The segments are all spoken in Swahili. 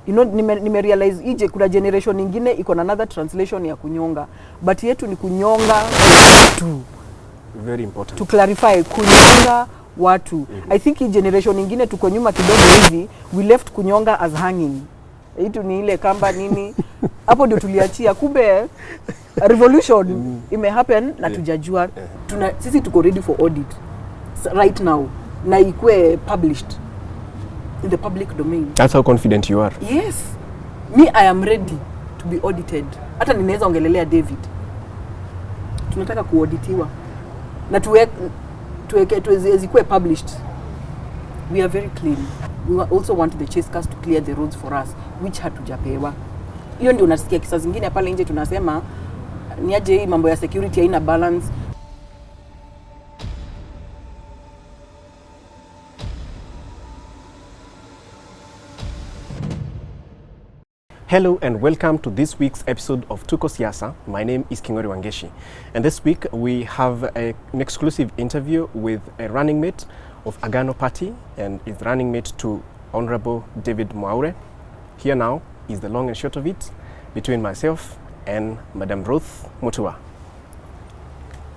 You know, nime realize ije kuna generation nyingine iko na another translation ya kunyonga, but yetu ni kunyonga tu. Very important. To clarify, kunyonga watu. I think hii generation nyingine tuko nyuma kidogo hivi, we left kunyonga as hanging. Itu ni ile kamba nini, hapo ndio tuliachia, kumbe revolution ime happen na tujajua. Sisi tuko ready for audit right now, na ikue published in the public domain. That's how confident you are. Yes. Me, I am ready to be audited. Hata ninaweza ongelelea David. Tunataka kuauditiwa. Na tuwezikue published. We are very clean. We also want the chase cars to clear the roads for us, which hatujapewa. Hiyo ndio unasikia kisa zingine pale nje tunasema ni aje hii mambo ya security haina balance. Hello and welcome to this week's episode of Tuko Siasa. My name is Kingori Wangeshi, and this week we have an exclusive interview with a running mate of Agano Party and is running mate to Honorable David Mwaure. Here now is the long and short of it between myself and Madam Ruth Mutua.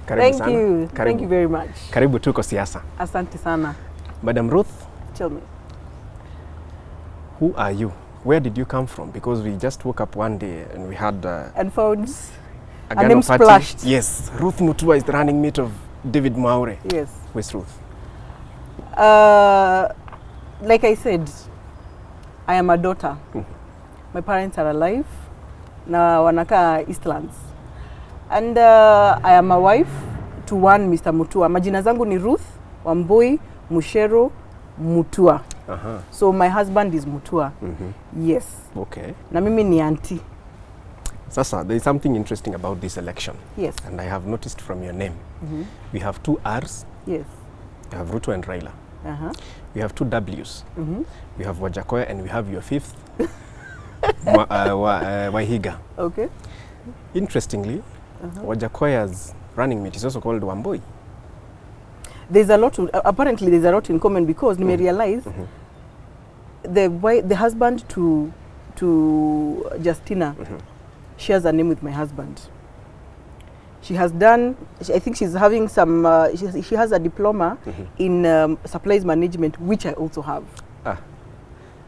Thank you. Thank you very much. Karibu Tuko Siasa. Asante sana. Madam Ruth, tell me. Who are you? Where did you come from? Because we just woke up one day and we had and found Agano name Party. Splashed. Yes, Ruth Mutua is the running mate of David Mwaure. Yes. Where's Ruth? Like I said, I am a daughter. My parents are alive. Na wanaka Eastlands. And I am a wife to one Mr. Mutua. Majina zangu ni Ruth Wambui Mucheru Mutua. So my husband is Mutua. Yes. Okay. Na mimi ni auntie. Sasa, there is something interesting about this election. Yes. And I have noticed from your name. We have two R's. Yes. We have Ruto and Raila. We have two W's. We have Wajakoya and we have your fifth, Wahiga. Okay. Interestingly, Wajakoya's running mate is also called Wambui. There's a lot apparently there's a lot in common because nime realize the husband to Justina shares a name with my husband. She has done, I think she's having some, she has a diploma in supplies management, which I also have.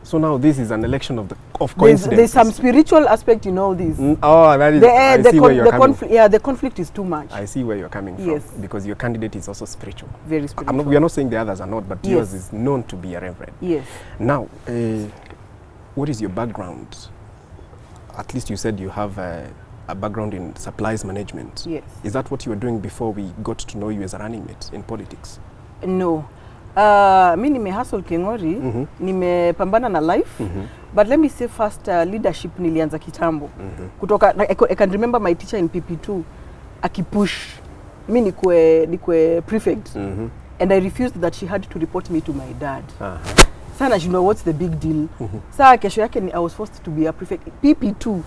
So now this is an election of coincidence. There's some spiritual aspect in all this. Oh, that is, I see where you're coming from. Yeah, the conflict is too much. I see where you're coming from. Yes. Because your candidate is also spiritual. Very spiritual. We are not saying the others are not, but Yes. yours is known to be a reverend. Yes. Now, what is your background? At least you said you have a background in supplies management. Yes. Is that what you were doing before we got to know you as a running mate in politics? No. Mi nime hustle Kingori, nimepambana na life. But let me say first, leadership nilianza kitambo. Kutoka, I can remember my teacher in PP2 akipush mi nikwe prefect. And I refused that she had to report me to my dad. Sana you what's the big deal? Saa kesho yake I was forced to be a prefect. PP2.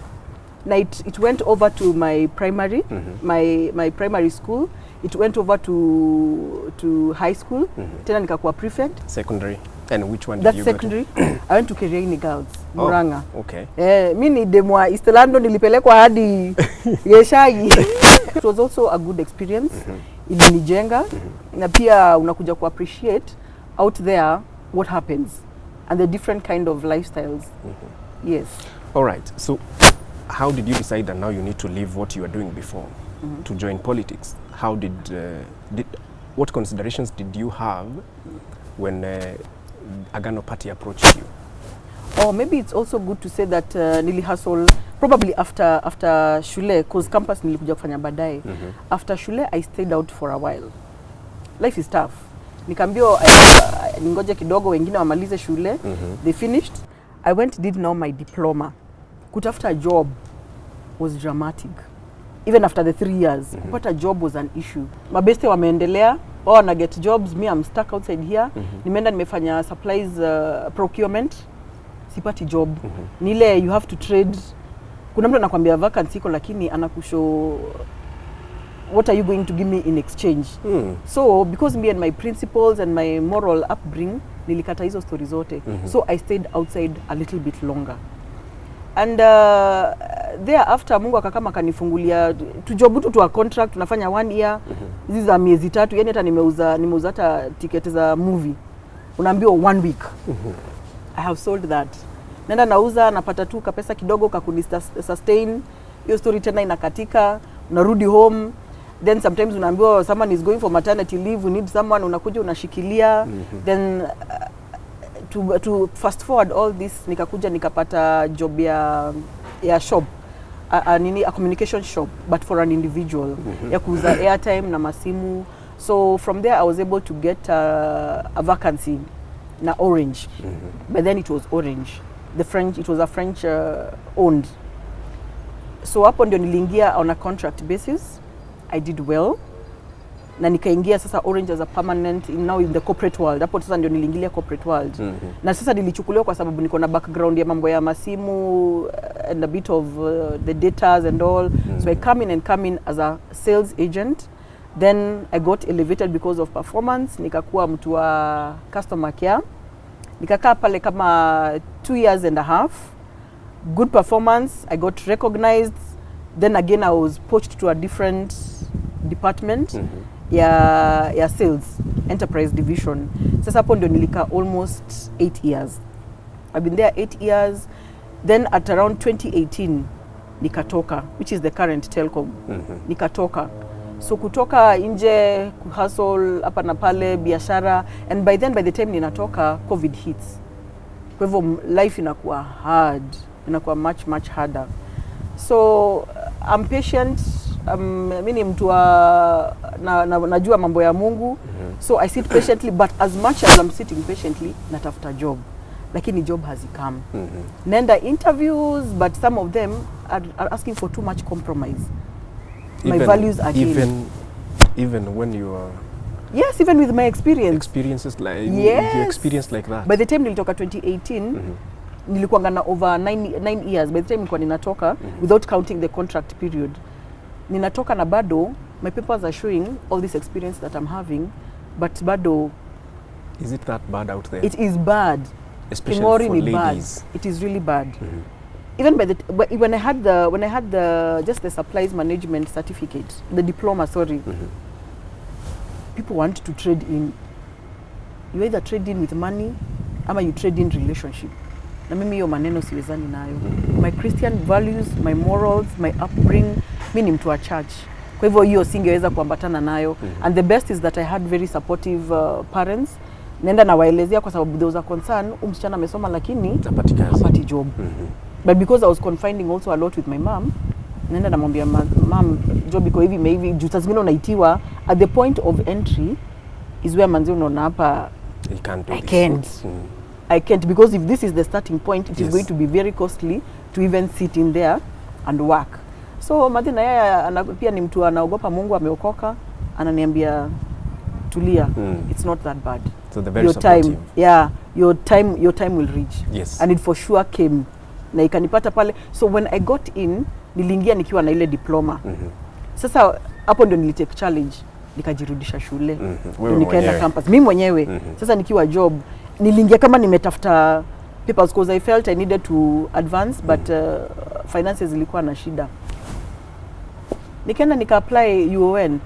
Now it went over to my primary, my primary school. It went over to high school. Tena nikakuwa prefect. Secondary. And which one That's did you secondary. I went to Keriaini Girls, Muranga. Okay. Mi ni demwa Eastlando nilipelekwa hadi Yeshagi. It was also a good experience. Ilinijenga. Na pia unakuja ku appreciate out there what happens and the different kind of lifestyles. Yes. All right. So how did you decide that now you need to leave what you were doing before to join politics? How what considerations did you have when Agano Party approached you? Oh, maybe it's also good to say that nili hustle probably after shule, cause campus nilikuja kufanya baadaye. After shule I stayed out for a while. Life is tough. Nikaambia ningoje kidogo wengine wamalize shule. They finished. I went did now my diploma. Kutafuta a job was dramatic. Even after the 3 years, kupata job was an issue. Mabeste wameendelea, na get jobs, me I'm stuck outside here. Nimeenda nimefanya supplies procurement, sipati job. Nile you have to trade. Kuna mtu anakuambia vacancy iko lakini anakushow what are you going to give me in exchange? So because me and my principles and my moral upbringing, nilikata hizo stories zote. So I stayed outside a little bit longer. And thereafter Mungu akakama kanifungulia tujobutu tu a contract tunafanya 1 year. Hizi za miezi 3, yani hata nimeuza hata tiketi za movie. Unaambiwa 1 week. I have sold that. Nenda nauza, napata tu kapesa kidogo sustain. Hiyo story tena inakatika, unarudi home. Then sometimes unaambiwa someone is going for maternity leave, we need someone, unakuja unashikilia. Then to fast forward all this, nikakuja nikapata job ya shop. A communication shop, but for an individual. Ya kuuza airtime na masimu. So from there I was able to get a vacancy na Orange. But then it was Orange. It was a French owned. So hapo ndio niliingia on a contract basis. I did well. Na nikaingia sasa Orange as a permanent now in the corporate world. Hapo sasa ndio niliingilia corporate world. Na sasa nilichukuliwa kwa sababu niko na background ya mambo ya masimu and a bit of the datas and all. So I come in as a sales agent. Then I got elevated because of performance. Nikakuwa mtu wa customer care. Nikakaa pale kama 2 years and a half. Good performance. I got recognized. Then again I was poached to a different department. Ya sales, enterprise division. Sasa hapo ndio nilika almost 8 years. I've been there 8 years. Then at around 2018 nikatoka, which is the current Telcom. Nikatoka. So kutoka nje, hustle hapa na pale, biashara, and by the time ninatoka, COVID hits. Kwa hivyo life inakuwa hard, inakuwa much harder. So I'm patient. Mimi ni mtu najua mambo ya Mungu. So I sit patiently, but as much as I'm sitting patiently, natafuta job. Lakini job has come. Nenda interviews, but some of them are asking for too much compromise. My values again. Even when you are... Yes, even with my experiences like you experience like that. By the time nilitoka 2018, nilikuwa na over 9 years. By the time nilikuwa ninatoka, without counting the contract period. Ninatoka na bado, my papers are showing all this experience that I'm having, but bado... Is it that bad out there? It is bad. Especially for ladies. Bad. It is really bad. Even when I had the supplies management certificate, the diploma, sorry, people want to trade in. You either trade in with money, ama you trade in relationship. Na mimi hiyo maneno siwezani nayo. My Christian values, my morals, my upbringing, mimi ni mtu wa church. Kwa hivyo hiyo singeweza kuambatana nayo. And the best is that I had very supportive parents. Nenda na waelezea kwa sababu there was a concern, msichana amesoma lakini hapati job. But because I was confining also a lot with my mom, nenda namwambia mom, job iko hivi maybe juu zingine unaitiwa at the point of entry is where manzi unaona hapa I can't because if this is the starting point, it is going to be very costly to even sit in there and work. So Madina yeye pia ni mtu anaogopa Mungu, ameokoka, ananiambia tulia, it's not that bad. So the very supportive. Your time will reach. Yes. And it for sure came. Na ikanipata pale. So when I got in, niliingia nikiwa na ile diploma. Sasa hapo ndio nilitake challenge, nikajirudisha shule. Nikaenda campus. Mimi mwenyewe. Sasa nikiwa job, niliingia kama nimetafuta papers because I felt I needed to advance, but finances zilikuwa na shida. Nikaenda nika apply UON.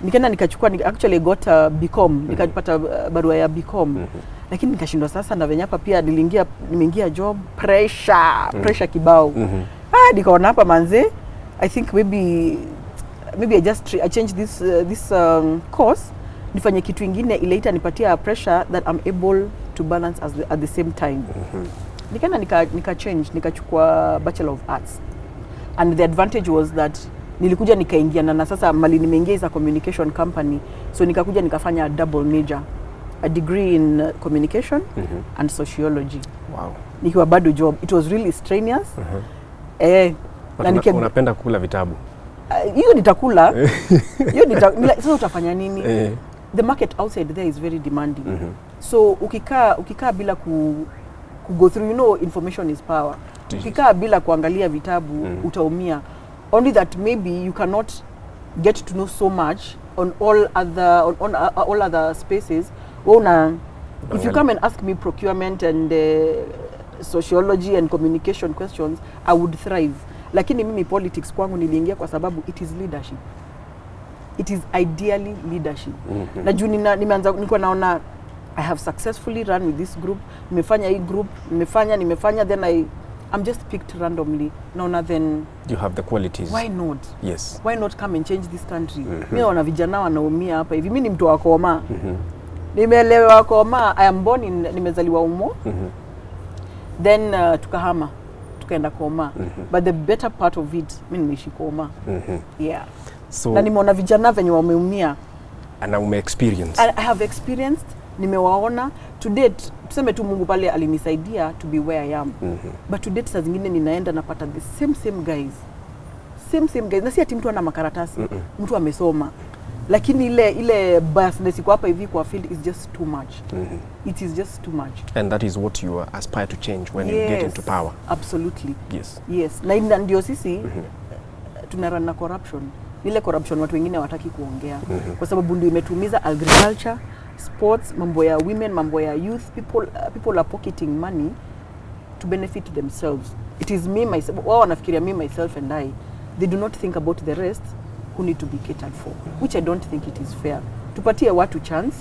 Nikaenda nikachukua, actually got a BCom, nikapata barua ya BCom. Lakini nikashindwa sasa na venye hapa pia nimeingia job, pressure kibao. Nikaona hapa manze, I think maybe I change this course, nifanye kitu ingine ile itanipatia pressure that I'm able to balance at the same time. Nikaenda nika change, nikachukua Bachelor of Arts. And the advantage was that nilikuja nikaingia na sasa mali nimeingia is a communication company, so nikakuja nikafanya a double major, a degree in communication and sociology. Wow. Nikiwa bado job, it was really strenuous. Na unapenda kukula vitabu? Hiyo nitakula. Sasa utafanya nini? The market outside there is very demanding. So ukikaa bila ku go through, information is power. Ukikaa bila kuangalia vitabu, utaumia. Only that maybe you cannot get to know so much on all other spaces. If you come and ask me procurement and sociology and communication questions, I would thrive. Lakini mimi politics kwangu niliingia kwa sababu it is leadership. It is ideally leadership. Na juu nimeanza niko naona I have successfully run with this group. Nimefanya hii group, nimefanya then I'm just picked randomly. Naona then you have the qualities. Why not? Yes. Why not come and change this country? Mimi naona vijana wanaumia hapa hivi. Mimi ni mtu wa Koma. Nimeelewa Koma. I am born in nimezaliwa Umo. Then tukahama. Tukaenda Koma. But the better part of it, mimi nimeishi Koma. Yeah. So na nimeona vijana venye wameumia. And ume experience. I have experienced, nimewaona. To date, tuseme tu Mungu pale alinisaidia to be where I am. But to date saa zingine ninaenda napata the same guys. Same guys. Na si ati mtu ana makaratasi, mtu amesoma. Lakini ile biasness iko hapa hivi kwa field is just too much. It is just too much. And that is what you aspire to change when you get into power. Absolutely. Yes. Na ndio sisi tunarun na corruption. Ile corruption watu wengine hawataki kuongea kwa sababu ndio imetumiza agriculture, sports, mambo ya women, mambo ya youth, people are pocketing money to benefit themselves. It is me myself. Wao wanafikiria me myself and I. They do not think about the rest who need to be catered for, which I don't think it is fair. Tupatie watu chance.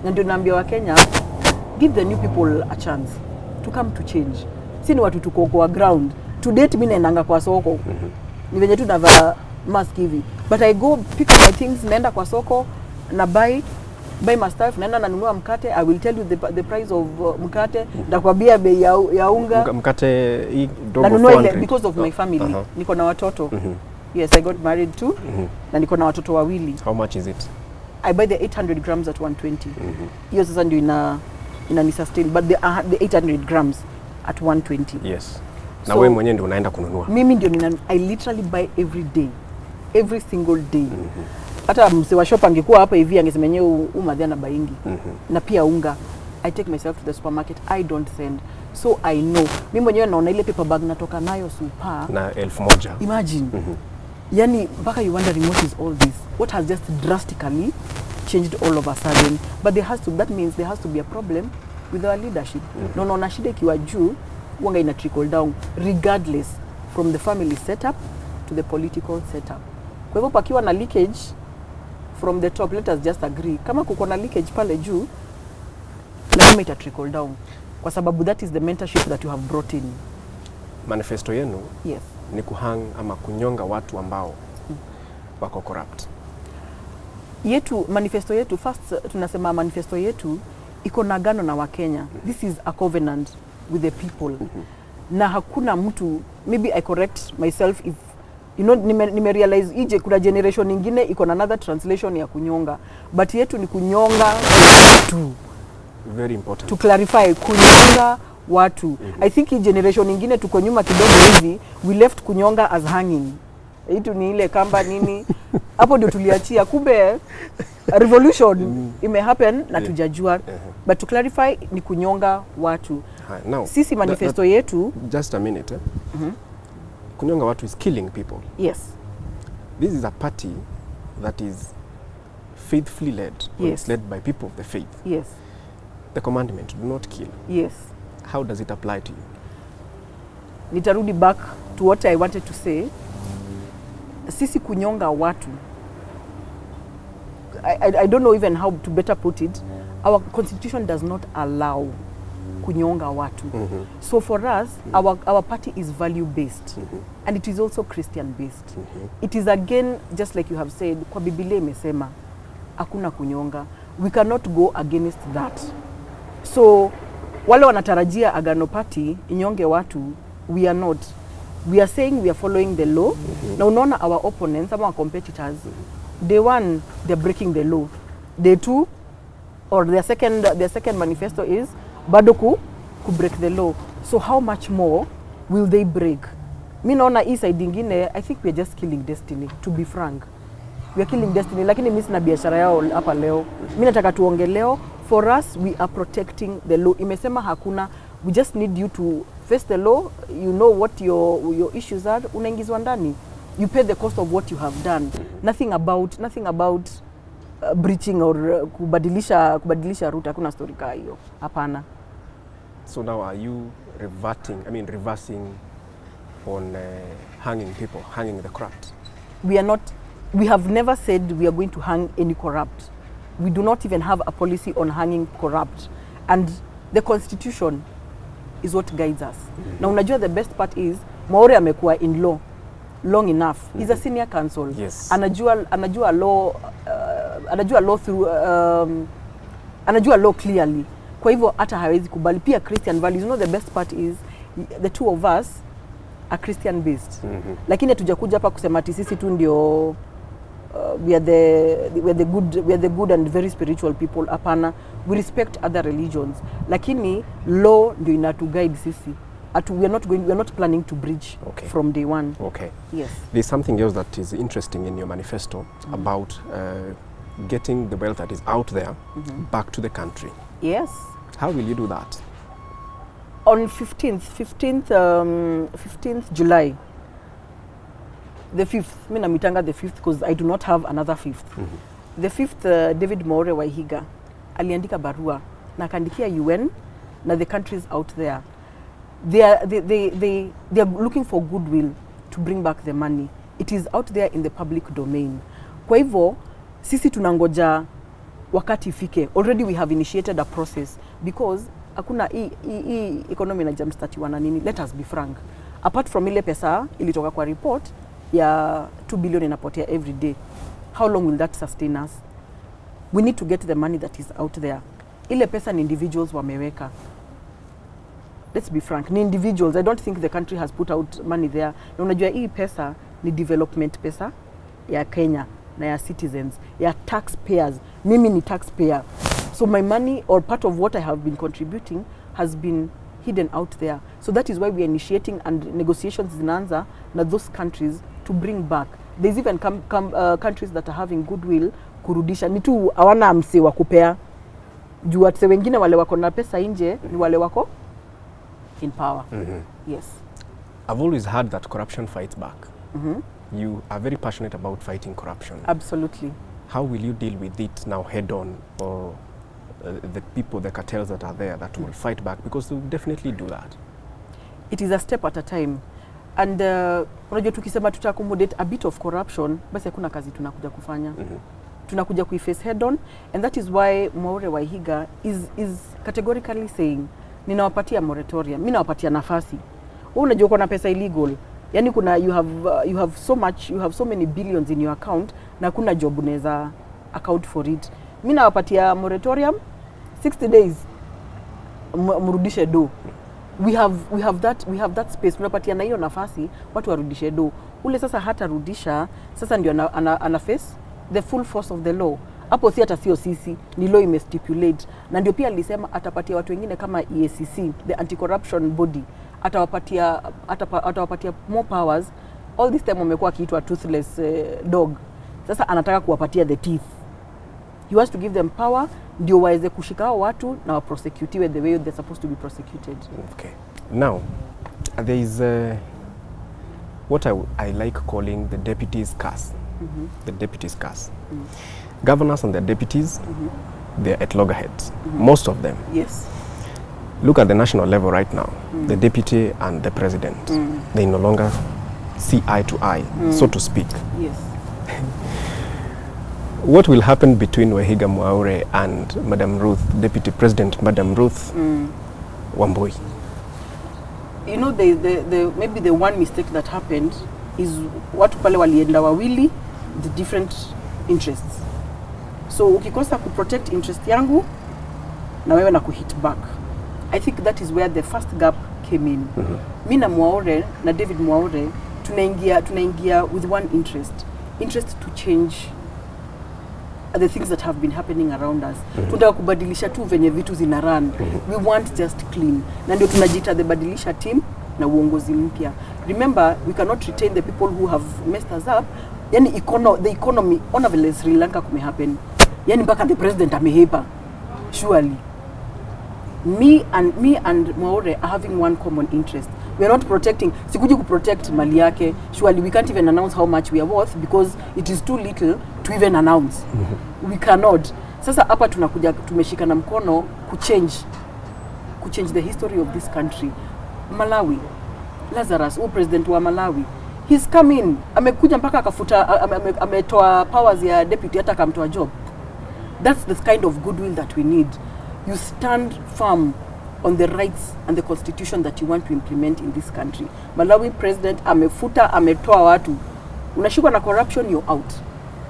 Na ndio naambia wa Kenya, give the new people a chance to come to change. Si ni watu tuko kwa ground. To date mimi naendanga kwa soko. Ni venye tu navaa mask hivi. But I go pick my things, naenda kwa soko na buy my stuff, naenda nanunua mkate. I will tell you the price of mkate. Ndakwambia bei ya unga. Mkate hii dogo 400 because of my family. Niko na watoto. Yes, I got married too. Na niko na watoto wawili. How much is it? I buy the 800 grams at 120. Hiyo sasa ndio ina ni sustain, but the 800 grams at 120. Yes. Na wewe mwenyewe ndio unaenda kununua. Mimi ndio I literally buy every day. Every single day. Hata mse wa shop angekuwa hapa hivi angesema yenyewe umadhiana baingi. Na pia unga. I take myself to the supermarket. I don't send. So I know. Mimi mwenyewe naona ile paper bag natoka nayo super. Na 1000. Imagine. Yani mpaka you wondering what is all this? What has just drastically changed all of a sudden? But that means there has to be a problem with our leadership. Naona shida ikiwa juu, wanga ina trickle down regardless from the family setup to the political setup. Kwa hivyo pakiwa na leakage from the top, let us just agree. Kama kuko na leakage pale juu, lazima ita trickle down. Kwa sababu that is the mentorship that you have brought in. Manifesto yenu ni kuhang ama kunyonga watu ambao wako corrupt. Manifesto yetu, first tunasema manifesto yetu iko na agano na Wakenya. This is a covenant with the people. Na hakuna mtu, maybe I correct myself if nime realize ije kuna generation nyingine iko na another translation ya kunyonga, but yetu ni kunyonga tu. Very important. To clarify, kunyonga watu. I think hii generation nyingine tuko nyuma kidogo hivi, we left kunyonga as hanging. Itu ni ile kamba nini, hapo ndio tuliachia, kumbe revolution ime happen na tujajua. But to clarify ni kunyonga watu. Now, sisi manifesto yetu, just a minute. Kunyonga watu is killing people. Yes. This is a party that is faithfully led. It's led by people of the faith. Yes. The commandment, do not kill. Yes. How does it apply to you? Nitarudi back to what I wanted to say. Sisi kunyonga watu, I don't know even how to better put it. Our constitution does not allow kunyonga watu. So for us, our party is value based, and it is also Christian based. It is again, just like you have said, kwa Biblia imesema hakuna kunyonga. We cannot go against that. So wale wanatarajia Agano Party inyonge watu, we are not. We are saying we are following the law. Na unaona our opponents, our competitors, day one they're breaking the law. Day two, or their second manifesto is bado ku break the law. So how much more will they break? Mi naona hii side ingine, I think we are just killing destiny, to be frank. We are killing destiny, lakini mimi sina biashara yao hapa leo. Mimi nataka tuonge leo. For us, we are protecting the law. Imesema hakuna, we just need you to face the law. You know what your issues are. Unaingizwa ndani. You pay the cost of what you have done. Nothing about breaching or kubadilisha route. Hakuna story kaa hiyo. Hapana. So now are you reversing on hanging people, hanging the corrupt? We have never said we are going to hang any corrupt. We do not even have a policy on hanging corrupt. And the constitution is what guides us. Na unajua the best part is, Mwaure amekuwa in law long enough. He's a senior counsel. Yes. Anajua law through, anajua law clearly. Kwa hivyo hata hawezi kubali. Pia Christian values. You know the best part is, the two of us are Christian based. Lakini hatujakuja hapa kusema ati sisi tu ndio we are the good and very spiritual people. Hapana, we respect other religions. Lakini law ndio inatu guide sisi. We are not planning to breach from day one. Okay. Yes. There's something else that is interesting in your manifesto about getting the wealth that is out there back to the country. Yes. How will you do that? On 15th July, the 5th, mi namitanga the 5th because I do not have another 5th. The 5th, David Mwaure Wahiga aliandika barua na akaandikia UN na the countries out there. They are looking for goodwill to bring back the money. It is out there in the public domain. Kwa hivyo sisi tunangoja wakati ifike. Already we have initiated a process because hakuna hii economy na jumpstartiwa na nini. Let us be frank. Apart from ile pesa ilitoka kwa report ya 2 billion inapotea every day. How long will that sustain us? We need to get the money that is out there. Ile pesa ni individuals wameweka. Let's be frank, ni individuals. I don't think the country has put out money there. Na unajua hii pesa ni development pesa ya Kenya na ya citizens, ya taxpayers. Mimi ni taxpayer. So my money or part of what I have been contributing has been hidden out there. So that is why we are initiating and negotiations zinaanza na those countries to bring back. There's even countries that are having goodwill kurudisha. Ni tu hawana mse wa kupea. Juu watu wengine wale wako na pesa nje ni wale wako in power. Yes. I've always heard that corruption fights back. You are very passionate about fighting corruption. Absolutely. How will you deal with it now head on, or the people, the cartels that are there that will fight back? Because they will definitely do that. It is a step at a time. And unajua tukisema tuta-accommodate a bit of corruption, basi hakuna kazi tunakuja kufanya. Tunakuja kuiface head on, and that is why Mwaure Wahiga is categorically saying, ninawapatia moratorium, mimi nawapatia nafasi. Wewe unajua uko na pesa illegal. Yani kuna you have so many billions in your account na kuna job unaweza account for it. Mimi nawapatia moratorium 60 days mrudishe do. We have that space. Tunapatia na hiyo nafasi watu warudishe do. Ule sasa hata rudisha, sasa ndio ana face the full force of the law. Hapo si hata sio sisi, ni law imestipulate. Na ndio pia alisema atapatia watu wengine kama EACC, the anti-corruption body, atawapatia more powers. All this time wamekuwa kiitwa toothless dog. Sasa anataka kuwapatia the teeth. He wants to give them power ndio waweze kushika watu na waprosecutiwe the way they're supposed to be prosecuted. Okay. Now, there is what I like calling the deputies' curse. The deputies' curse. Governors and their deputies, they're at loggerheads. Most of them. Yes. Look at the national level right now. The deputy and the president, they no longer see eye to eye, so to speak. Yes. What will happen between Wahiga Mwaure and Madam Ruth, Deputy President Madam Ruth Wambui? You know, maybe the one mistake that happened is watu pale walienda wawili, the different interests. So ukikosa kuprotect interest yangu na wewe na kuhit back. I think that is where the first gap came in. Mimi na Mwaure na David Mwaure tunaingia with one interest to change the things that have been happening around us. Tunataka kubadilisha tu venye vitu zina run. We want just clean. Na ndio tunajiita the badilisha team na uongozi mpya. Remember, we cannot retain the people who have messed us up. Yani the economy, ona vile Sri Lanka kume happen. Yani mpaka the president amehepa. Surely. Me and Mwaure are having one common interest. We are not protecting, sikuji kuprotect mali yake. Surely we can't even announce how much we are worth because it is too little to even announce. We cannot. Sasa hapa tunakuja tumeshikana mkono kuchange the history of this country. Malawi, Lazarus, president wa Malawi, he's come in, amekuja mpaka akafuta, ametoa powers ya deputy hata akamtoa job. That's the kind of goodwill that we need. You stand firm on the rights and the constitution that you want to implement in this country. Malawi president amefuta, ametoa watu. Unashikwa na corruption, you're out.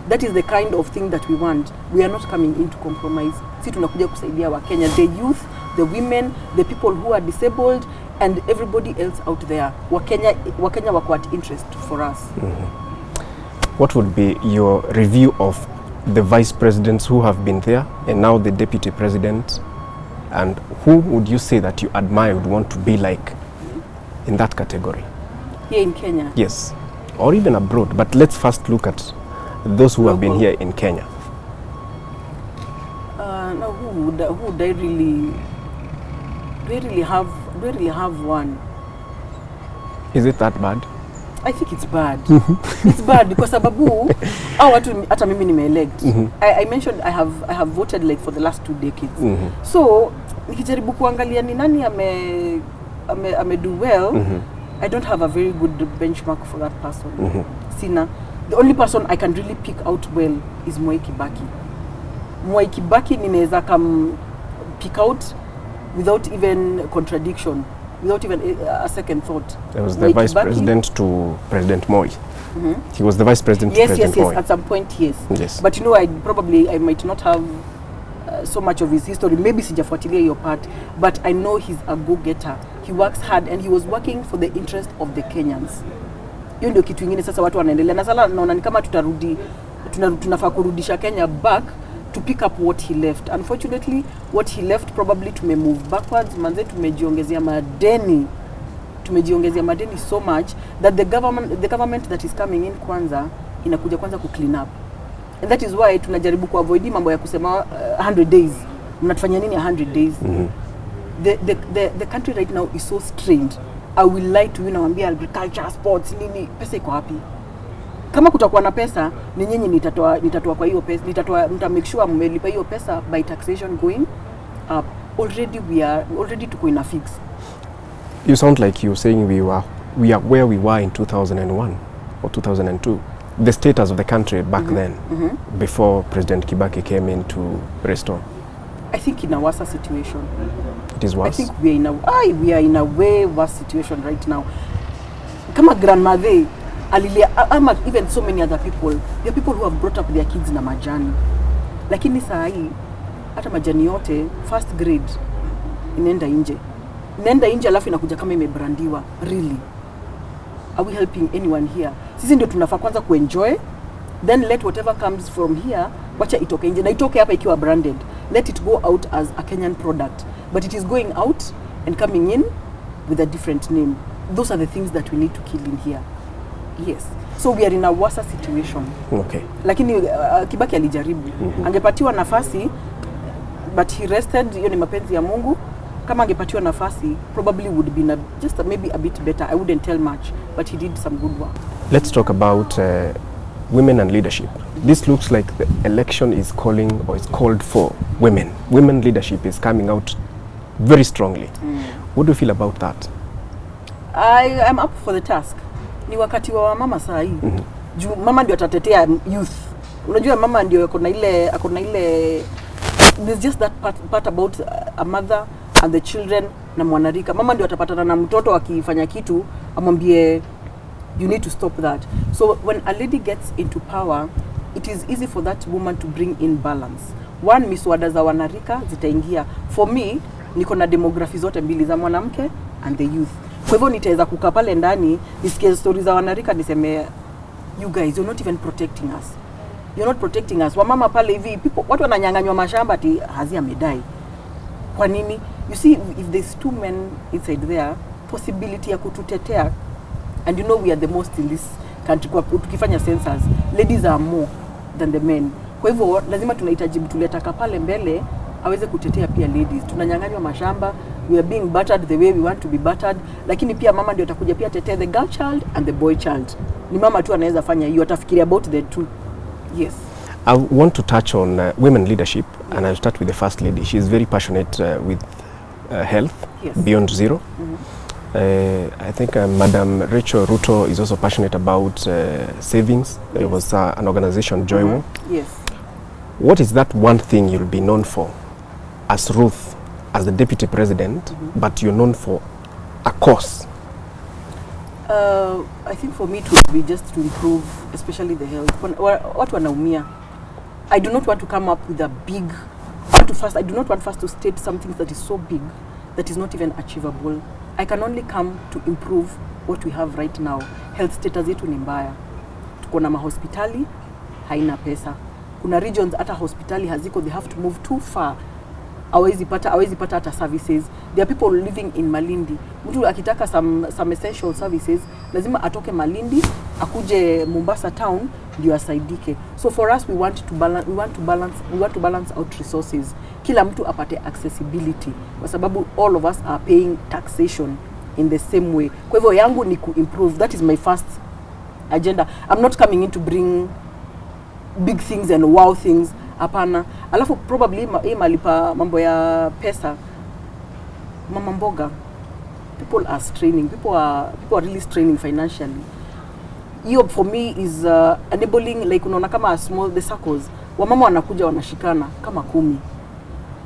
That is the kind of thing that we want. We are not coming in to compromise. Si tunakuja kusaidia wa Kenya, the youth, the women, the people who are disabled, and everybody else out there. Wakenya wako at interest for us. What would be your review of the vice presidents who have been there and now the deputy president, and who would you say that you admire, would want to be like in that category? Here in Kenya? Yes, or even abroad, but let's first look at those who have been here in Kenya. Now who would I really have one? Is it that bad? I think it's bad. It's bad because sababu watu hata mimi nime-elect. I mentioned I have voted like for the last 2 decades. So nikijaribu kuangalia ni nani ame do well, I don't have a very good benchmark for that person. Sina. The only person I can really pick out well is Mwai Kibaki. Mwai Kibaki ninaweza pick out without even contradiction, without even a second thought. There was the Mwai vice Kibaki president to President Moi. He was the vice president to President Moi. Yes, at some point, yes. Yes. But you know, I might not have so much of his history. Maybe sijafuatilia your part, but I know he's a go-getter. He works hard and he was working for the interest of the Kenyans. Hiyo ndio kitu kingine sasa watu wanaendelea. Na sasa naona ni kama tunafaa kurudisha Kenya back to pick up what he left. Unfortunately, what he left probably move backwards. Manze tumejiongezea madeni so much that the government that is coming in inakuja kwanza ku clean up. And that is why tunajaribu kuavoid mambo ya kusema 100 days. Mnatufanya nini 100 days? The country right now is so strained. I will lie to you naambia agriculture, sports, nini, pesa iko wapi? Kama kutakuwa na pesa, ni nyinyi nitatoa kwa hiyo pesa, nita make sure mmelipa hiyo pesa by taxation going up. Already tuko in a fix. You sound like you're saying we are where we were in 2001 or 2002. The status of the country back then, before President Kibaki came in to restore. I think in a worse situation. It is worse? I think we are in a way worse situation right now. Kama grandmother, even so many other people, there are people who have brought up their kids na majani. Lakini saa hii, hata majani yote, first grade, inaenda nje alafu inakuja kama imebrandiwa. Really? Are we helping anyone here? Sisi ndio tunafaa kwanza kuenjoy, then let whatever comes from here, wacha itoke nje. Na itoke hapa ikiwa branded. Let it go out as a Kenyan product. But it is going out and coming in with a different name. Those are the things that we need to kill in here. Yes. So we are in a worse situation. Okay. Lakini Kibaki alijaribu. Angepatiwa nafasi, but he rested, hiyo ni mapenzi ya Mungu. Kama angepatiwa nafasi, probably would be just maybe a bit better. I wouldn't tell much, but he did some good work. Let's talk about women and leadership. This looks like the election is calling or is called for women. Women leadership is coming out very strongly. What do you feel about that? I am up for the task. Ni wakati wa mama saa hii. Juu mama ndio atatetea youth. Unajua mama ndio akona ile there's just that part about a mother and the children na mwanarika. Mama ndio atapatana na mtoto akifanya kitu amwambie you need to stop that. So when a lady gets into power, it is easy for that woman to bring in balance. One, miswada za wanarika zitaingia. For me, niko na demography zote mbili za mwanamke and the youth. Kwa hivyo nitaweza kukaa pale ndani nisikie stories za wanarika niseme you guys, you're not even protecting us. You're not protecting us. Wamama pale hivi, watu wananyang'anywa mashamba ati Hazi amedai. Kwa nini? You see, if there's 2 men inside there, possibility ya kututetea, and you know we are the most in this country, kwa tukifanya census, ladies are more than the men. Kwa hivyo lazima tunahitaji mtu letaka pale mbele aweze kutetea pia ladies. Tunanyang'anywa mashamba, we are being battered the way we want to be battered, lakini pia mama ndio atakuja pia tetea the girl child and the boy child. Ni mama tu anaweza fanya hiyo, atafikiria about the two. Yes. I want to touch on women leadership, and I'll start with the first lady. She is very passionate with health, yes. Beyond Zero. I think Madam Rachel Ruto is also passionate about savings. There was an organization, Joywo. Yes. What is that one thing you'll be known for as Ruth, as the deputy president, but you're known for a cause? I think for me it would be just to improve, especially the health. Watu wanaumia. I do not want to come up with a big, I do not want first to state something that is so big that is not even achievable. I can only come to improve what we have right now. Health status yetu ni mbaya. Tuko na mahospitali, haina pesa. Kuna regions hata hospitali haziko, they have to move too far. Hawezi pata hata services. There are people living in Malindi. Mtu akitaka some essential services, lazima atoke Malindi, akuje Mombasa town ndio asaidike. So for us we want to balance out resources. Kila mtu apate accessibility kwa sababu all of us are paying taxation in the same way. Kwa hivyo yangu ni improve. That is my first agenda. I'm not coming in to bring big things and wow things. Hapana. Alafu probably malipa mambo ya pesa. Mama mboga. People are straining. People are really straining financially. Hiyo for me is enabling, like unaona kama the circles. Wamama wanakuja wanashikana kama 10.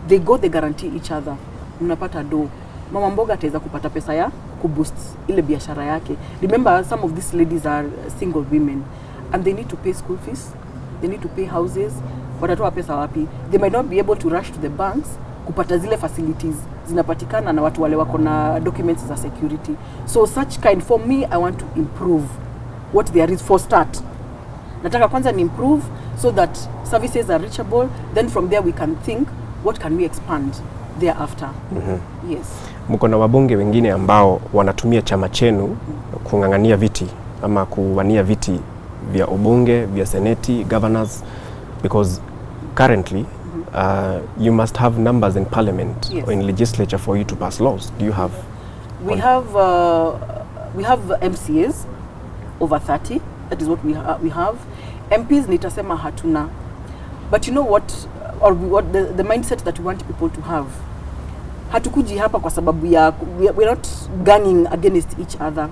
They go, they guarantee each other. Mnapata do. Mama mboga ataweza kupata pesa ya kuboost ile biashara yake. Remember, some of these ladies are single women and they need to pay school fees. They need to pay houses. Watatoa pesa wapi? They might not be able to rush to the banks kupata zile facilities zinapatikana na watu wale wako na documents za security. So such kind, for me, I want to improve what there is for start. Nataka kwanza ni improve so that services are reachable. Then from there we can think what can we expand thereafter. Yes. Mko na wabunge wengine ambao wanatumia chama chenu kung'ang'ania viti ama kuwania viti vya ubunge, vya seneti, governors, because currently you must have numbers in parliament or in legislature for you to pass laws. Do you have? We have MCAs over 30. That is what we have. MPs nitasema hatuna. But you know what, or what the mindset that we want people to have. Hatukuji hapa kwa sababu ya we're not ganging against each other.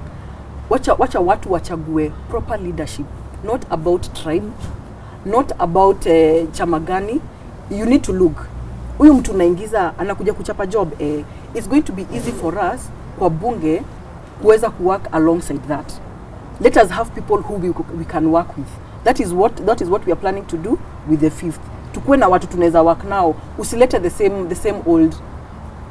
Wacha watu wachague proper leadership, not about tribe, not about chama gani. You need to look. Huyu mtu naingiza anakuja kuchapa job. It's going to be easy for us kwa bunge kuweza work alongside that. Let us have people who we can work with. That is what we are planning to do with the 5th. Tukuwe na watu tunaweza work now. Usilete the same old,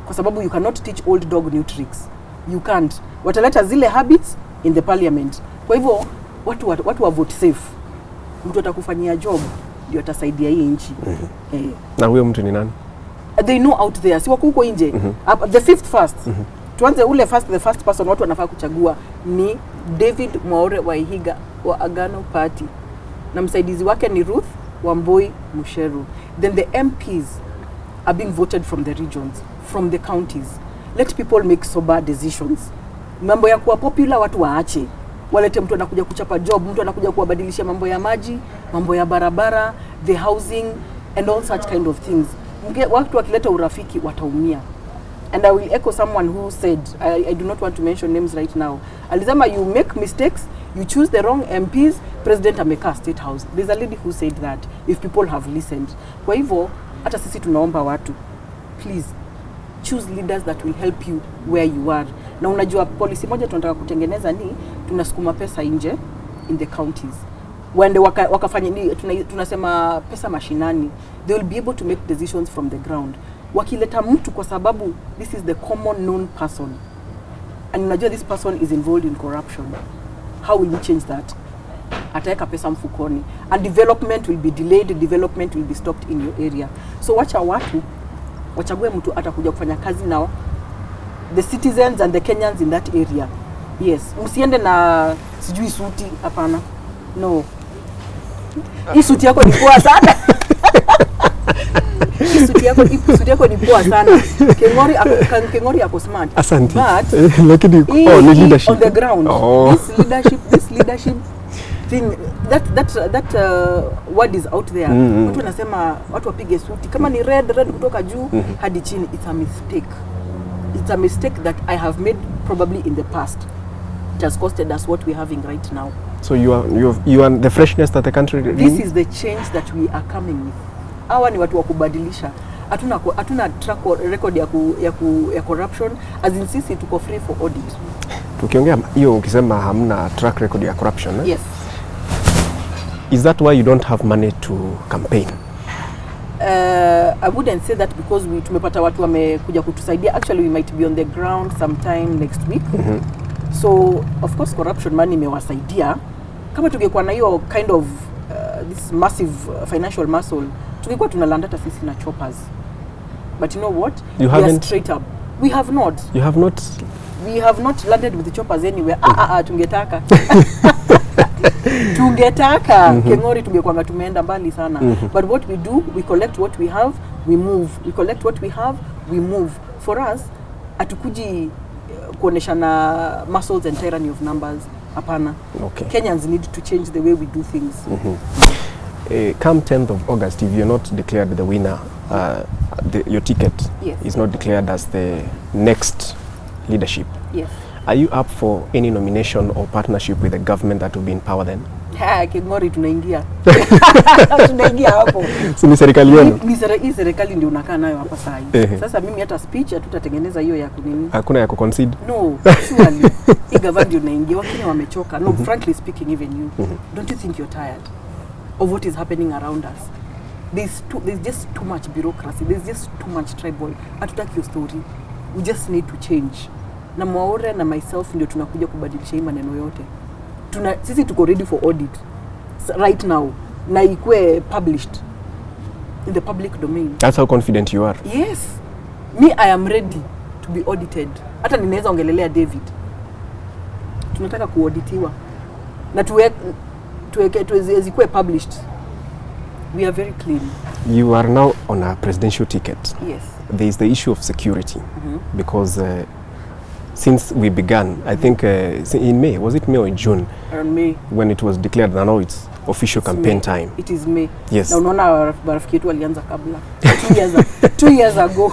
kwa sababu you cannot teach old dog new tricks. You can't. Wataleta zile habits in the parliament. Kwa hivyo watu wa vote safe. Mtu atakufanyia job ndio atasaidia hii nchi. Na huyo mtu ni nani? They know out there. Si wako huko nje. The 5th first. Tuanze ule the first person watu wanafaa kuchagua ni David Mwaure Waihiga wa Agano Party. Na msaidizi wake ni Ruth Wambui Mucheru. Then the MPs are being voted from the regions, from the counties. Let people make sober decisions. Mambo ya kuwa popular watu waache. Walete mtu anakuja kuchapa job, mtu anakuja kuwabadilisha mambo ya maji, mambo ya barabara, the housing and all such kind of things. Watu wakileta urafiki wataumia. And I will echo someone who said, I do not want to mention names right now. Alisema, you make mistakes, you choose the wrong MPs, President ameka State House. There's a lady who said that, if people have listened. Kwa hivyo, hata sisi tunaomba watu, please, choose leaders that will help you where you are. Na unajua policy moja tunataka kutengeneza ni, tunasukuma pesa nje in the counties. When wakafanya tunasema pesa mashinani, they will be able to make decisions from the ground. Wakileta mtu kwa sababu this is the common known person and unajua this person is involved in corruption, how will we change that? Ataweka pesa mfukoni and development will be delayed, development will be stopped in your area. So wacha watu wachague mtu atakuja kufanya kazi nao, the citizens and the Kenyans in that area. Yes, msiende na sijui suti, hapana. No. Hii suti yako ni poa sana. Suti yako ni poa sana. Kengori yako smart. Asante. But lakini leadership on the ground. This leadership thing, that word is out there. Watu wanasema watu wapige suti kama ni red kutoka juu hadi chini. It's a mistake. it's a mistake that I have made probably in the past. It has costed us what we're having right now. So you are the freshness that the country This needs? is the change that we are coming with. Hawa ni watu wa kubadilisha. Hatuna track record ya corruption, as in sisi tuko free for audit. Tukiongea hiyo ukisema hamna track record ya corruption, eh? Yes. Is that why you don't have money to campaign? I wouldn't say that because tumepata watu wamekuja kutusaidia. Actually, we might be on the ground sometime next week. So, of course, corruption money imewasaidia. Kama tungekuwa na hiyo kind of this massive financial muscle, tungekuwa tunalanda hata sisi na choppers. But you know what? You we haven't? are straight up. We have not. You have not? We have not landed with the choppers anywhere. Tungetaka. Tungetaka. Kengori tungekuanga tumeenda mbali sana. But what we do, we collect what we have, we move. We collect what we have, we move. For us, atukuji kuoneshana muscles and tyranny of numbers. Apana. Okay. Kenyans need to change the way we do things. Come 10th of August, if you're not declared the winner, your ticket Yes. is not declared as the next leadership. Yes. Are you up for any nomination or partnership with the government that will be in power then? Kengori tunaingia. Tunaingia hapo. Si ni serikali yenu? Hii serikali ndio unakaa nayo hapa saa hii. Sasa mimi hata speech hatutatengeneza hiyo ya kunini. Hakuna ya kuconcede? No, surely. Hii government ndio unaingia, Wakenya wamechoka. No, frankly speaking, even you. Don't you think you're tired of what is happening around us? There's just too much bureaucracy. There's just too much tribal. Hatutaki your story. We just need to change. Na Mwaure na myself ndio tunakuja kubadilisha hii maneno yote. Sisi tuko ready for audit right now. Na ikue published in the public domain. That's how confident you are? Yes. Me, I am ready to be audited. Hata ninaweza ongelelea David. Tunataka kuauditiwa. Na tuwezikue published. We are very clean. You are now on a presidential ticket. Yes. There is the issue of security because since we began, I think in May, was it May or June? Around May. When it was declared that now it's official campaign time. It is May. Yes. Na unaona marafiki yetu walianza kabla. 2 years ago.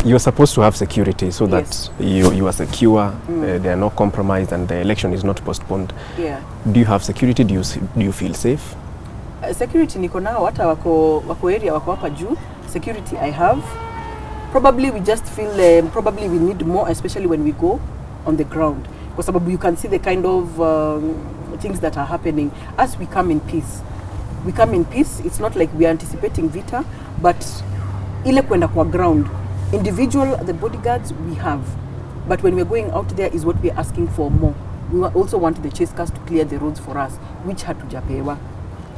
You're supposed to have security so that Yes. you are secure, there are no compromise and the election is not postponed. Yeah. Do you have security? Do you feel safe? Security niko nao, hata wako area wako hapa juu. Security I have. Probably we just feel probably we need more, especially when we go on the ground. Kwa sababu you can see the kind of things that are happening as we come in peace. We come in peace. It's not like we are anticipating vita, but ile kwenda kwa ground. Individual, the bodyguards we have. But when we're going out there is what we're asking for more. We also want the chase cars to clear the roads for us, which hatujapewa.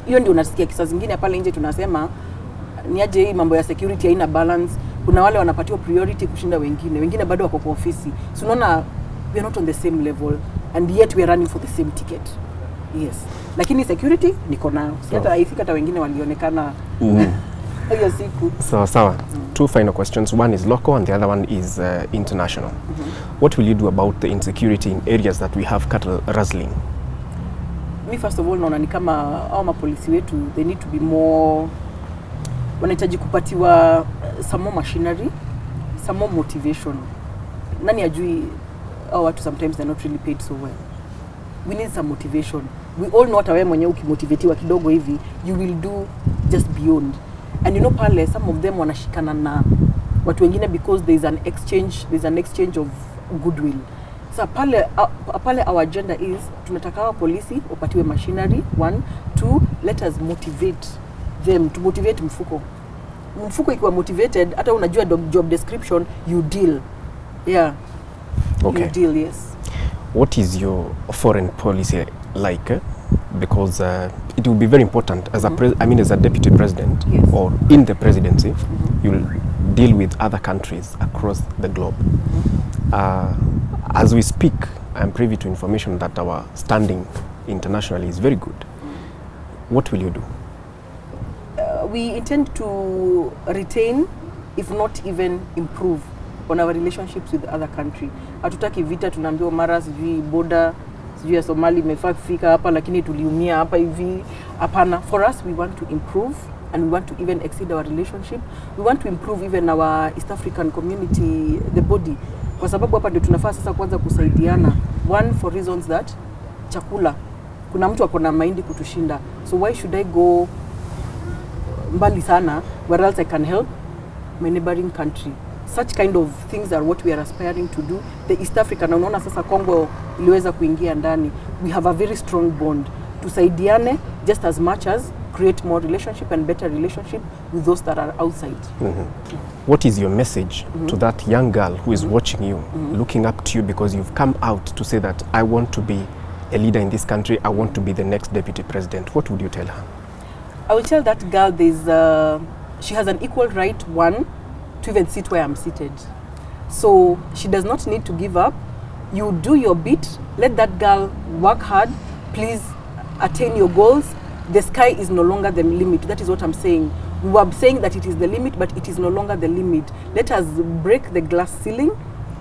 Hiyo ndio unasikia kisa zingine pale nje tunasema ni aje hii mambo ya security haina balance. Kuna wale wanapatiwa priority kushinda wengine. Wengine bado wako kwa ofisi. So unaona we are not on the same level and yet we are running for the same ticket. Yes. Lakini security niko nayo. Hata I think hata wengine walionekana hiyo siku. Sawa. Two final questions. One is local and the other one is international. What will you do about the insecurity in areas that we have cattle rustling? Me first of all naona ni kama hao mapolisi wetu they need to be more, wanahitaji kupatiwa some more machinery, some more motivation. Nani ajui hao watu sometimes they're not really paid so well. We need some motivation. We all know hata wewe mwenyewe ukimotivatiwa kidogo hivi you will do just beyond. And you know pale some of them wanashikana na watu wengine because there's an exchange of goodwill. So pale our agenda is tunataka wa polisi wapatiwe machinery 1, 2, let us motivate them, to motivate mfuko ikiwa motivated hata unajua job description you deal. Yeah. Okay. You deal, yes. What is your foreign policy like? Because it will be very important as as a deputy president, yes, or in the presidency, you'll deal with other countries across the globe. As we speak, I'm privy to information that our standing internationally is very good. What will you do? We intend to retain, if not even improve, on our relationships with the other country. Hatutaki vita, tunaambiwa mara sijui border sijui ya Somali imefaa kufika hapa lakini tuliumia hapa hivi. Hapana. For us we want to improve and we want to even exceed our relationship. We want to improve even our East African community, the body. Kwa sababu hapa ndio tunafaa sasa kwanza kusaidiana. One, for reasons that chakula. Kuna mtu akona mahindi kutushinda. So why should I go mbali sana where else I can help my neighboring country? Such kind of things are what we are aspiring to do. The East African, unaona sasa Congo iliweza kuingia ndani. We have a very strong bond. Tusaidiane just as much as create more relationship and better relationship with those that are outside. What is your message to that young girl who is watching you, looking up to you because you've come out to say that I want to be a leader in this country, I want to be the next deputy president? What would you tell her? I will tell that girl she has an equal right, one, to even sit where I'm seated. So she does not need to give up. You do your bit, let that girl work hard, please attain your goals. The sky is no longer the limit. That is what I'm saying. We were saying that it is the limit, but it is no longer the limit. Let us break the glass ceiling.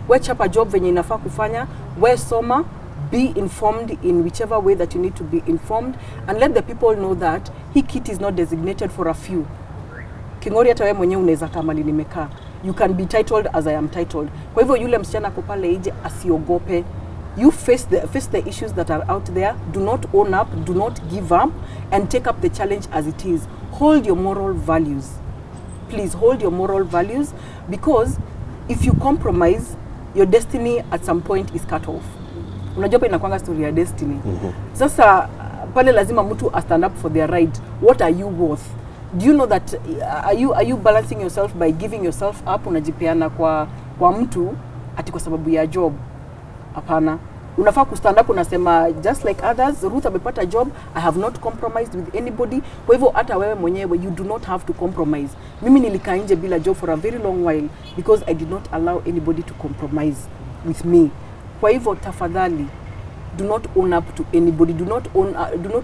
We chapa job venye inafaa kufanya, we soma, be informed in whichever way that you need to be informed, and let the people know that hii kit is not designated for a few. Kingori hata wewe mwenyewe unaweza kama nimekaa. You can be titled as I am titled. Kwa hivyo yule msichana ako pale nje asiogope. You face the issues that are out there. Do not own up, do not give up, and take up the challenge as it is. Hold your moral values. Please hold your moral values, because if you compromise, your destiny at some point is cut off. Unajua pa inakuanga story ya destiny. Sasa pale lazima mtu stand up for their right. What are you worth? Do you know that are you balancing yourself by giving yourself up? Unajipeana kwa mtu ati kwa sababu ya job. Hapana. Unafaa kustand up unasema just like others, Ruth amepata job, I have not compromised with anybody. Kwa hivyo hata wewe mwenyewe you do not have to compromise. Mimi nilikaa nje bila job for a very long while because I did not allow anybody to compromise with me. Kwa hivyo tafadhali, do not own up to anybody, do not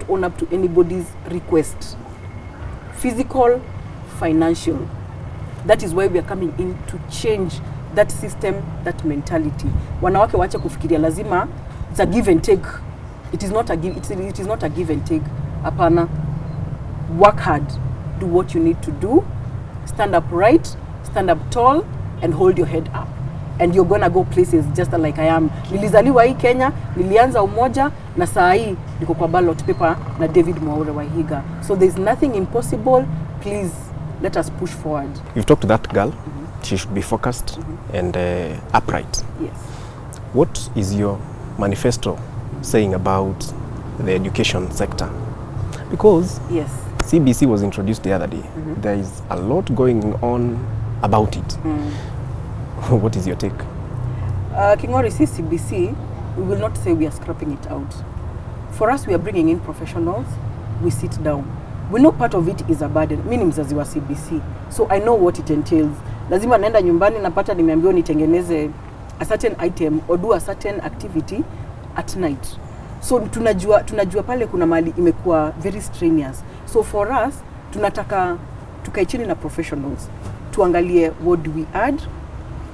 own up to anybody's request. Physical, financial. That is why we are coming in to change that system, that mentality. Wanawake waache kufikiria lazima it's a give and take. It is not a give and take. Hapana. Work hard. Do what you need to do. Stand up right, stand up tall, and hold your head up. And you're gonna go places just like I am. Nilizaliwa hii Kenya, nilianza Umoja, na saa hii niko kwa ballot paper na David Mwaure Wahiga. So there's nothing impossible. Please, let us push forward. You've talked to that girl. She should be focused and upright. Yes. What is your manifesto saying about the education sector? Because yes, CBC was introduced the other day. There is a lot going on about it. What is your take? Kingori, CBC, we will not say we are scrapping it out. For us, we are bringing in professionals. We sit down. We know part of it is a burden. Mimi ni mzazi wa CBC, so I know what it entails. Lazima naenda nyumbani napata nimeambiwa nitengeneze a certain item or do a certain activity at night. So tunajua pale kuna mali imekuwa very strenuous. So for us, tunataka tukae chini na professionals. Tuangalie what do we add,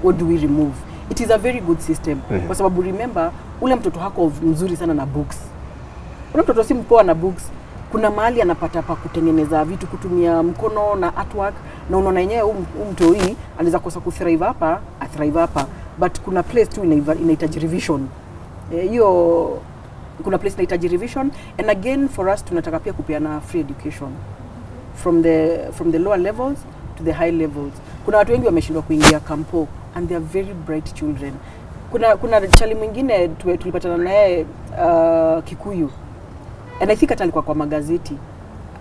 what do we remove. It is a very good system. Kwa sababu remember, ule mtoto hako mzuri sana na books. Ule mtoto si mpoa na books. Kuna mahali anapata pa kutengeneza vitu, kutumia mkono na artwork, na unaona yenyewe mtu hii anaweza kosa kuthrive hapa, athrive hapa, but kuna place tu inahitaji revision. Hiyo kuna place inahitaji revision, and again for us tunataka pia kupeana free education from the lower levels to the high levels. Kuna watu wengi wameshindwa kuingia kampo and they are very bright children. Kuna chali mwingine tulipatana naye Kikuyu, and I think hata alikuwa kwa magazeti.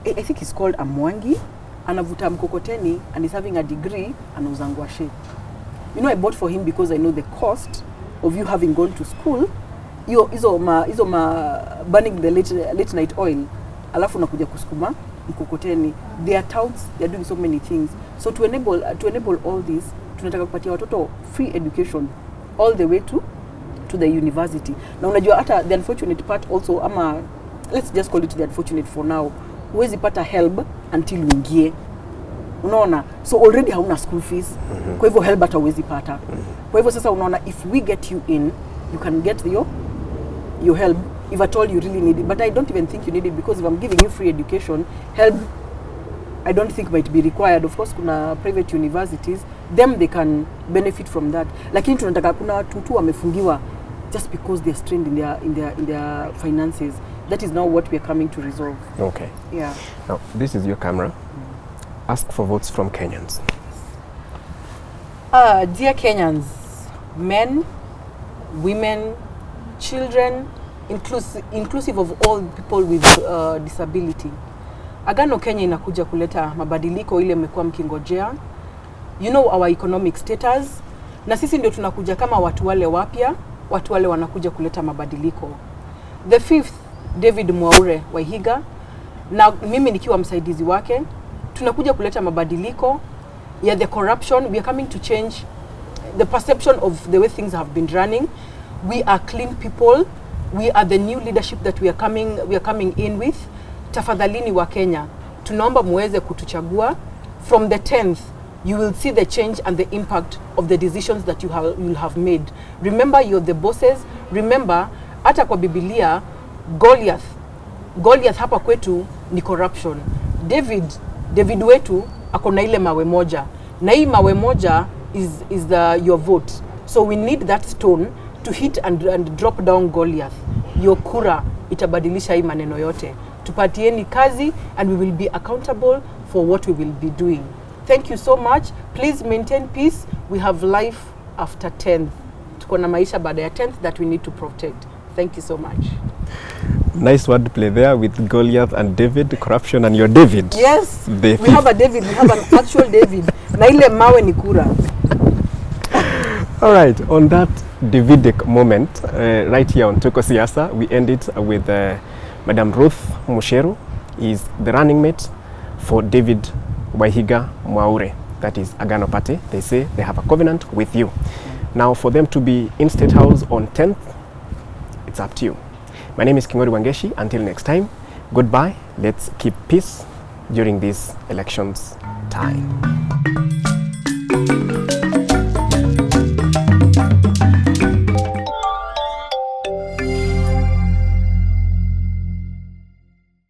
I think he's called Amwangi. Anavuta mkokoteni and he's having a degree, anauza ngwashe. You know, I bought for him because I know the cost of you having gone to school. Hizo burning the late night oil. Alafu nakuja kusukuma mkokoteni. They are touts, they are doing so many things. So to enable all this, tunataka kupatia watoto free education all the way to the university. Na unajua hata the unfortunate part also, ama let's just call it the unfortunate for now, huwezi pata help until uingie. Unaona? So already hauna school fees. Kwa hivyo help hata huwezi pata. Kwa hivyo sasa unaona, if we get you in, you can get your help if at all you really need it. But I don't even think you need it, because if I'm giving you free education, help, I don't think might be required. Of course kuna private universities, them they can benefit from that. Lakini tunataka kuna watu tu wamefungiwa just because they're strained in their finances. That is now what we are coming to resolve. Okay. Yeah. Now, this is your camera. Ask for votes from Kenyans. Dear Kenyans, men, women, children, inclusive of all people with disability. Agano Kenya inakuja kuleta mabadiliko ile mmekuwa mkingojea. You know our economic status. Na sisi ndio tunakuja kama watu wale wapya, watu wale wanakuja kuleta mabadiliko. The fifth, David Mwaure Wahiga, na mimi nikiwa msaidizi wake, tunakuja kuleta mabadiliko ya the corruption. We are coming to change the perception of the way things have been running. We are clean people. We are the new leadership that we are coming in with. Tafadhalini wa Kenya, tunaomba muweze kutuchagua. From the 10th, you will see the change and the impact of the decisions that you will have made. Remember, you're the bosses. Remember, hata kwa Biblia, Goliath hapa kwetu ni corruption. David wetu ako na ile mawe moja. Na hii mawe moja is your vote. So we need that stone to hit and drop down Goliath. Your kura itabadilisha hii maneno yote. Tupatieni kazi and we will be accountable for what we will be doing. Thank you so much. Please maintain peace. We have life after 10th. Tuko na maisha baada ya 10th that we need to protect. Thank you so much. Nice wordplay there with Goliath and David, corruption and your David. Yes, we have a David, we have an actual David. Na ile mawe ni kura. All right, on that Davidic moment, right here on Tuko Siasa, we end it with Madam Ruth Mucheru, is the running mate for David Wahiga Mwaure, that is Agano Party. They say they have a covenant with you. Now for them to be in State House on 10th, it's up to you. My name is Kingori Wangeshi. Until next time, goodbye. Let's keep peace during this elections time.